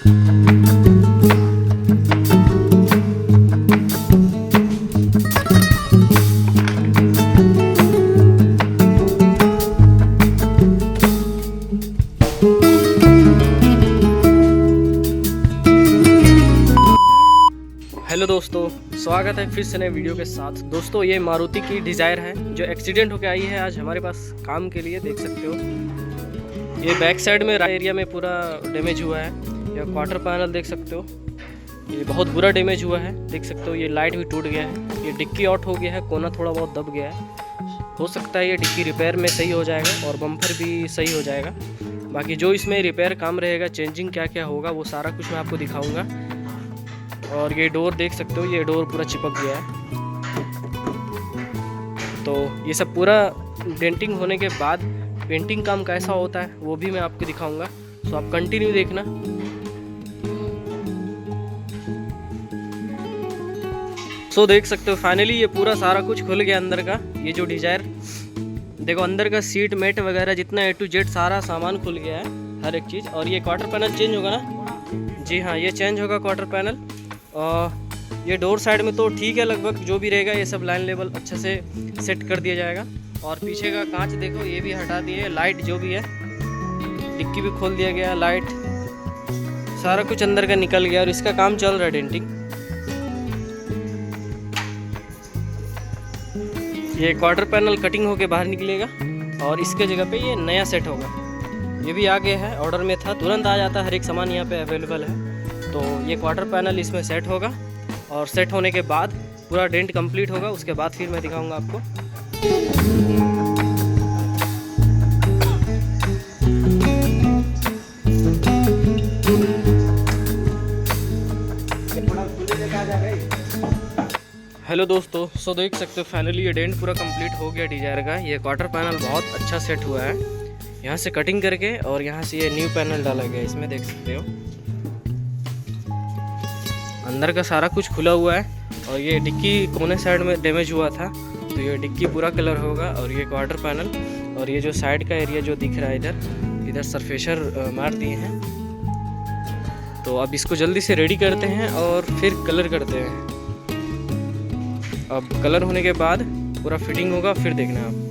Hello दोस्तों, स्वागत है फिर से नए वीडियो के साथ। दोस्तों, ये मारुति की डिज़ायर है जो एक्सीडेंट होकर आई है आज हमारे पास काम के लिए। देख सकते हो ये बैक साइड में एरिया में पूरा डैमेज हुआ है। ये क्वार्टर पैनल देख सकते हो, ये बहुत बुरा डैमेज हुआ है। देख सकते हो ये लाइट भी टूट गया है, ये डिक्की आउट हो गया है, कोना थोड़ा बहुत दब गया है। हो सकता है ये डिक्की रिपेयर में सही हो जाएगा और बम्पर भी सही हो जाएगा। बाकी जो इसमें रिपेयर काम रहेगा, चेंजिंग क्या क्या होगा, वो सारा कुछ मैं आपको दिखाऊँगा। और ये डोर देख सकते हो, ये डोर पूरा चिपक गया है। तो ये सब पूरा डेंटिंग होने के बाद पेंटिंग काम कैसा होता है वो भी मैं आपको दिखाऊंगा। तो आप कंटिन्यू देखना। सो देख सकते हो फाइनली ये पूरा सारा कुछ खुल गया अंदर का। ये जो डिजायर देखो, अंदर का सीट मेट वगैरह जितना A to Z सारा सामान खुल गया है, हर एक चीज़। और ये क्वार्टर पैनल चेंज होगा ना? जी हाँ, ये चेंज होगा क्वार्टर पैनल। ये डोर साइड में तो ठीक है, लगभग जो भी रहेगा ये सब लाइन लेवल अच्छे से सेट कर दिया जाएगा। और पीछे का कांच देखो, ये भी हटा दिए। लाइट जो भी है, डिक्की भी खोल दिया गया, लाइट सारा कुछ अंदर का निकल गया। और इसका काम चल रहा है डेंटिंग। ये क्वार्टर पैनल कटिंग होके बाहर निकलेगा और इसके जगह पे ये नया सेट होगा। ये भी आ गया है, ऑर्डर में था, तुरंत आ जाता है, हर एक सामान यहाँ पे अवेलेबल है। तो ये क्वार्टर पैनल इसमें सेट होगा और सेट होने के बाद पूरा डेंट कंप्लीट होगा। उसके बाद फिर मैं दिखाऊंगा आपको। हेलो दोस्तों, सो देख सकते हो फाइनली ये डेंट पूरा कंप्लीट हो गया डिजायर का। ये क्वार्टर पैनल बहुत अच्छा सेट हुआ है, यहाँ से कटिंग करके और यहाँ से ये न्यू पैनल डाला गया। इसमें देख सकते हो अंदर का सारा कुछ खुला हुआ है। और ये डिक्की कोने साइड में डैमेज हुआ था, तो ये डिक्की पूरा कलर होगा। और ये क्वार्टर पैनल और ये जो साइड का एरिया जो दिख रहा है, इधर सरफेसर मार दिए हैं। तो अब इसको जल्दी से रेडी करते हैं और फिर कलर करते हैं। अब कलर होने के बाद पूरा फिटिंग होगा, फिर देखना आप।